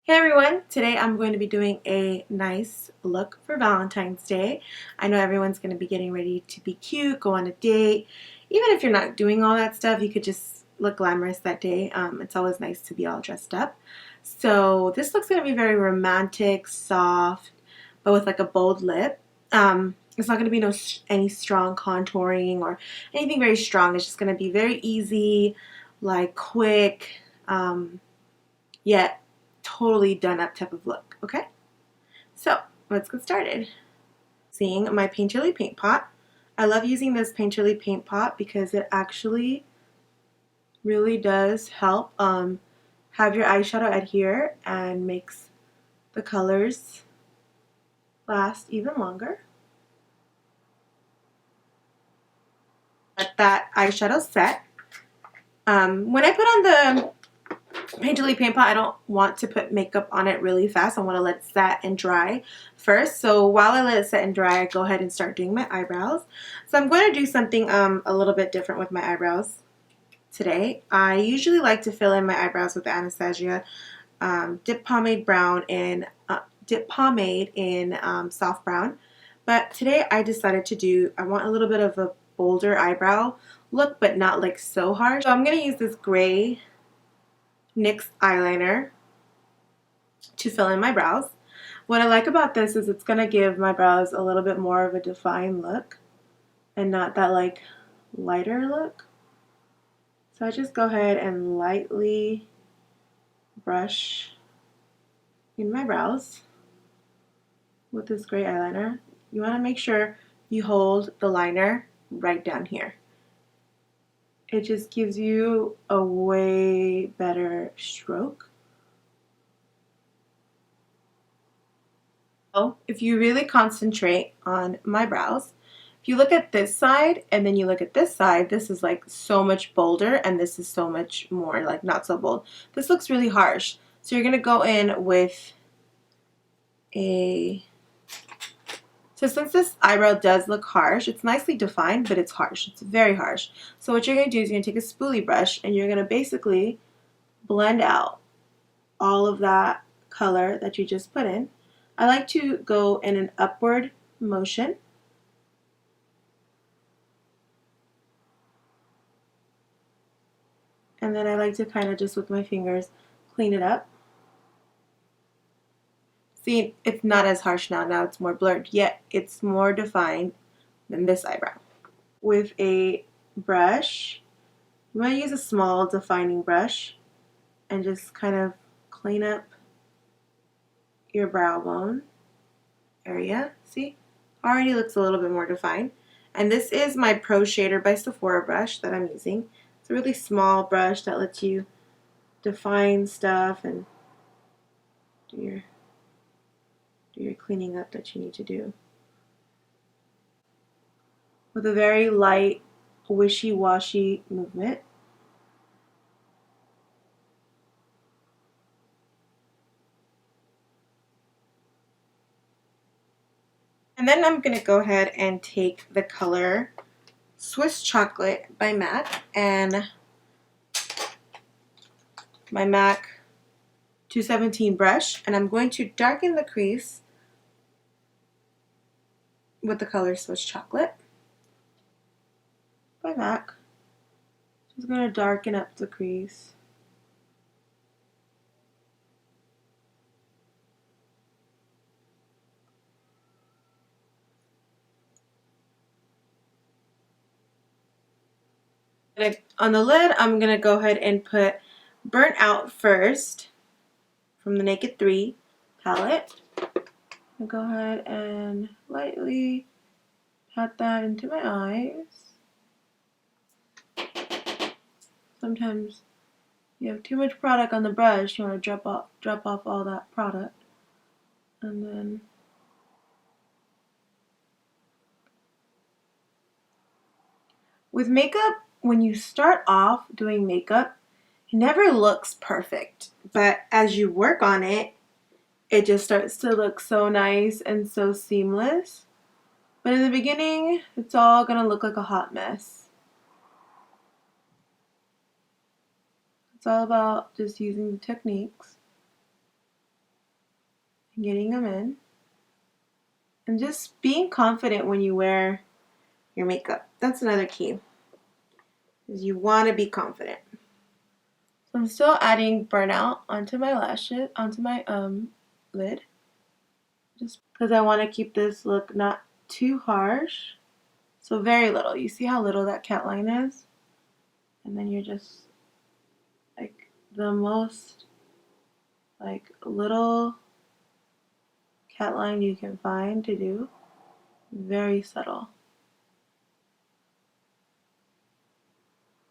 Hey everyone, today I'm going to be doing a nice look for Valentine's Day. I know everyone's going to be getting ready to be cute, go on a date. Even if you're not doing all that stuff, you could just look glamorous that day. It's always nice to be all dressed up. So this looks going to be very romantic, soft, but with like a bold lip. It's not going to be any strong contouring or anything very strong. It's just going to be very easy, like quick, yet totally done up type of look. Okay, so let's get started. Seeing my Painterly paint pot. I love using this Painterly paint pot because it actually really does help have your eyeshadow adhere and makes the colors last even longer. Let that eyeshadow set. When I put on the Painterly paint pot, I don't want to put makeup on it really fast. I want to let it set and dry first. So while I let it set and dry, I go ahead and start doing my eyebrows. So I'm going to do something a little bit different with my eyebrows today. I usually like to fill in my eyebrows with the Anastasia dip pomade in soft brown. But today I decided I want a little bit of a bolder eyebrow look, but not like so harsh. So I'm going to use this gray NYX eyeliner to fill in my brows. What I like about this is it's going to give my brows a little bit more of a defined look and not that like lighter look. So I just go ahead and lightly brush in my brows with this gray eyeliner. You want to make sure you hold the liner right down here. It just gives you a way better stroke. If you really concentrate on my brows, if you look at this side and then you look at this side, this is like so much bolder and this is so much more like not so bold. This looks really harsh. So you're going to go in with so since this eyebrow does look harsh, it's nicely defined, but it's harsh. It's very harsh. So what you're going to do is you're going to take a spoolie brush and you're going to basically blend out all of that color that you just put in. I like to go in an upward motion. And then I like to kind of just with my fingers clean it up. See, it's not as harsh now. Now it's more blurred, yet it's more defined than this eyebrow. With a brush, you want to use a small defining brush and just kind of clean up your brow bone area. See? Already looks a little bit more defined. And this is my Pro Shader by Sephora brush that I'm using. It's a really small brush that lets you define stuff and do your cleaning up that you need to do. With a very light, wishy-washy movement. And then I'm going to go ahead and take the color Swiss Chocolate by MAC and my MAC 217 brush, and I'm going to darken the crease with the color Swiss Chocolate by MAC. Just going to darken up the crease. On the lid, I'm going to go ahead and put Burnt Out first from the Naked 3 palette. I'll go ahead and lightly pat that into my eyes. Sometimes you have too much product on the brush, you want to drop off all that product. And then with makeup, when you start off doing makeup, it never looks perfect. But as you work on it, it just starts to look so nice and so seamless. But in the beginning, it's all going to look like a hot mess. It's all about just using the techniques. getting them in, and just being confident when you wear your makeup. That's another key, is you want to be confident. So I'm still adding burnout onto my lashes, onto my lid, just because I want to keep this look not too harsh. So very little. You see how little that cat line is? And then you're just like the most like little cat line you can find to do. Very subtle.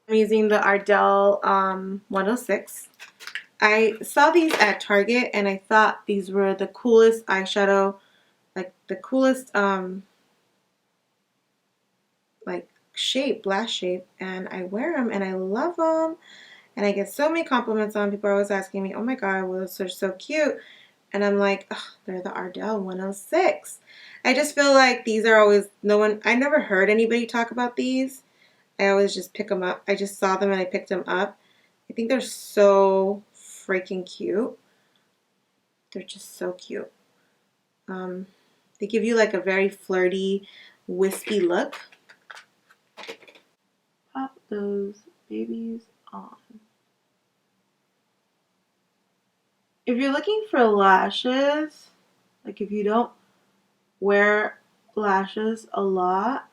I'm using the Ardell 106. I saw these at Target and I thought these were the coolest eyeshadow, like the coolest like shape, lash shape, and I wear them and I love them, and I get so many compliments on them. People are always asking me, oh my god, well, those are so cute, and I'm like, oh, they're the Ardell 106. I just feel like these are always, I never heard anybody talk about these. I always just pick them up. I just saw them and I picked them up. I think they're so freaking cute. They're just so cute. They give you like a very flirty, wispy look. Pop those babies on. If you're looking for lashes, like if you don't wear lashes a lot,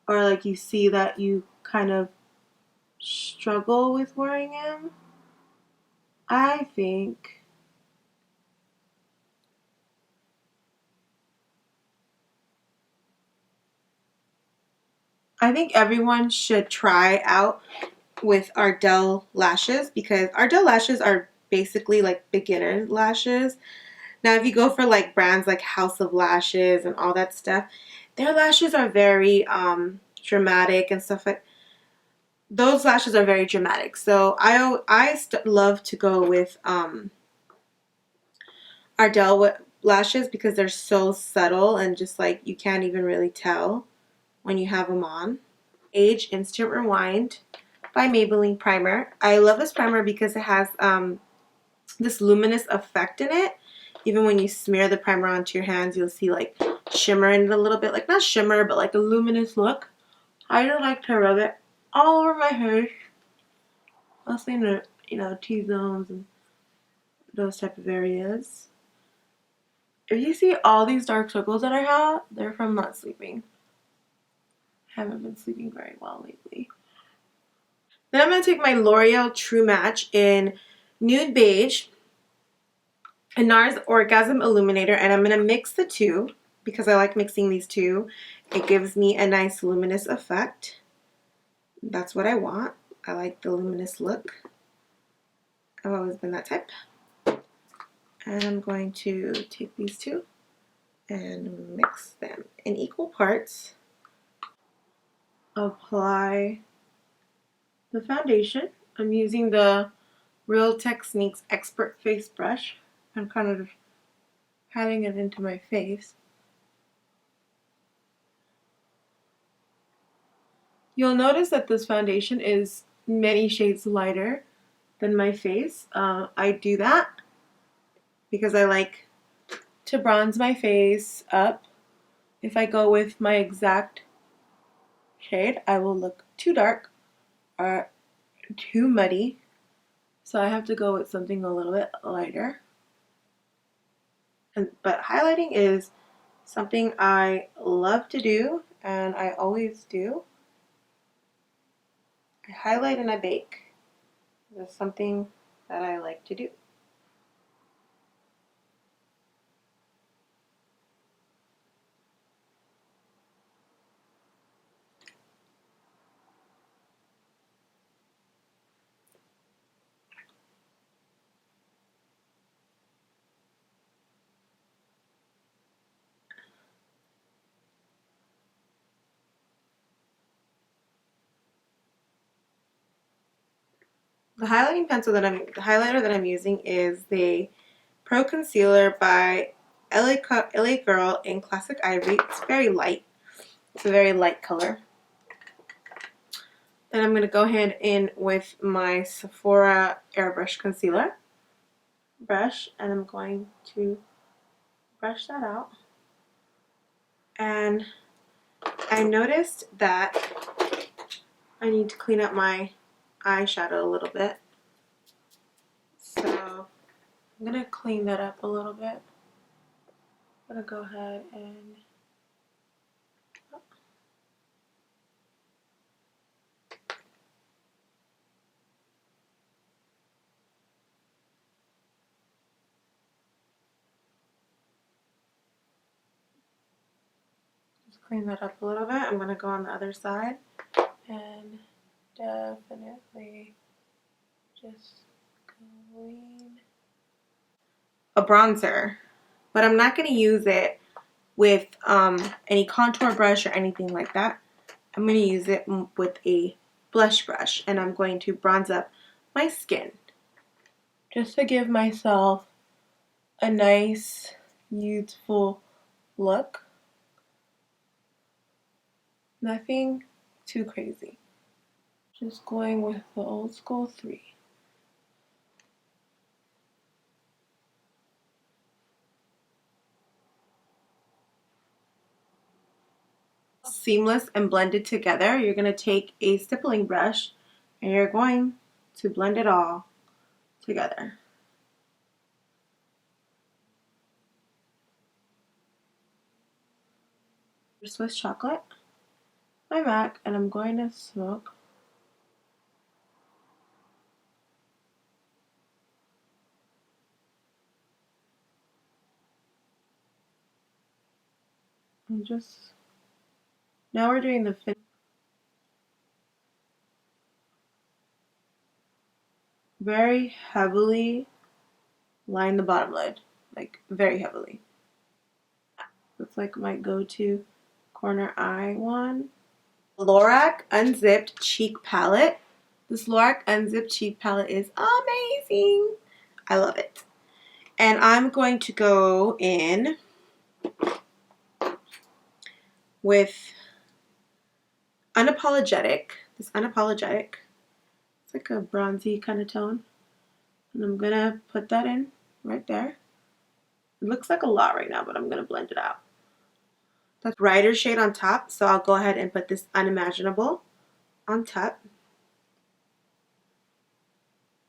or like you see that you kind of struggle with wearing them, I think everyone should try out with Ardell lashes, because Ardell lashes are basically like beginner lashes. Now, if you go for like brands like House of Lashes and all that stuff, their lashes are very dramatic and stuff like. Those lashes are very dramatic. So I love to go with Ardell lashes because they're so subtle and just like you can't even really tell when you have them on. Age Instant Rewind by Maybelline primer. I love this primer because it has this luminous effect in it. Even when you smear the primer onto your hands, you'll see like shimmer in it a little bit. Like not shimmer, but like a luminous look. I just like to rub it all over my face. Mostly in the, T-zones and those type of areas. If you see all these dark circles that I have, they're from not sleeping. I haven't been sleeping very well lately. Then I'm going to take my L'Oreal True Match in Nude Beige and NARS Orgasm Illuminator, and I'm going to mix the two because I like mixing these two. It gives me a nice luminous effect. That's what I want. I like the luminous look. I've always been that type. And I'm going to take these two and mix them in equal parts. Apply the foundation. I'm using the Real Techniques Expert Face Brush. I'm kind of patting it into my face. You'll notice that this foundation is many shades lighter than my face. I do that because I like to bronze my face up. If I go with my exact shade, I will look too dark or too muddy. So I have to go with something a little bit lighter. But highlighting is something I love to do, and I always do. I highlight and I bake. That's something that I like to do. The highlighter that I'm using is the Pro Concealer by LA Girl in Classic Ivory. It's very light. It's a very light color. Then I'm going to go ahead in with my Sephora Airbrush Concealer brush, and I'm going to brush that out. And I noticed that I need to clean up my eyeshadow a little bit. So I'm going to clean that up a little bit. I'm going to go ahead and just clean that up a little bit. I'm going to go on the other side and definitely just clean a bronzer, but I'm not going to use it with any contour brush or anything like that. I'm going to use it with a blush brush, and I'm going to bronze up my skin just to give myself a nice, youthful look. Nothing too crazy. Just going with the old school 3. Seamless and blended together, you're going to take a stippling brush and you're going to blend it all together. Swiss chocolate, my MAC, and I'm going to smoke. And just now we're doing the finish. Very heavily line the bottom lid, like very heavily. That's like my go-to corner eye one. Lorac Unzipped Cheek Palette. This Lorac Unzipped Cheek Palette is amazing. I love it. And I'm going to go in with Unapologetic. This Unapologetic. It's like a bronzy kind of tone. And I'm going to put that in right there. It looks like a lot right now, but I'm going to blend it out. That's brighter shade on top, so I'll go ahead and put this Unimaginable on top.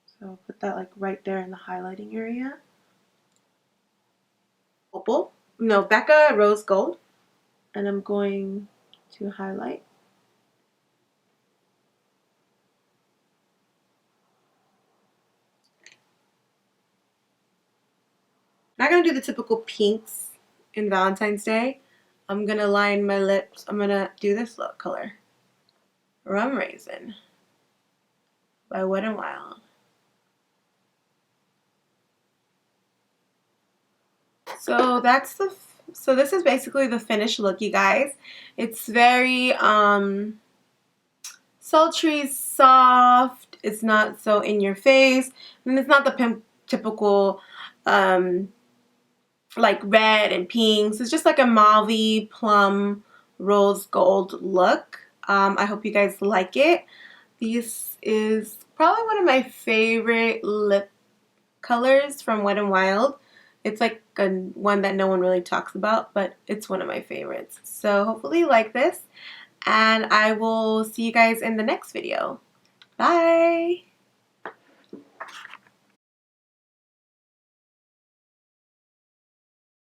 So I'll put that like right there in the highlighting area. Opal, no, Becca Rose Gold, and I'm going to highlight. I'm not going to do the typical pinks in Valentine's Day. I'm going to line my lips. I'm going to do this lip color. Rum Raisin by Wet n Wild. So this is basically the finished look, you guys. It's very sultry, soft. It's not so in your face. And it's not the typical like red and pinks. It's just like a mauve, plum, rose gold look. I hope you guys like it. This is probably one of my favorite lip colors from Wet n Wild. It's like one that no one really talks about, but it's one of my favorites. So hopefully you like this, and I will see you guys in the next video. Bye!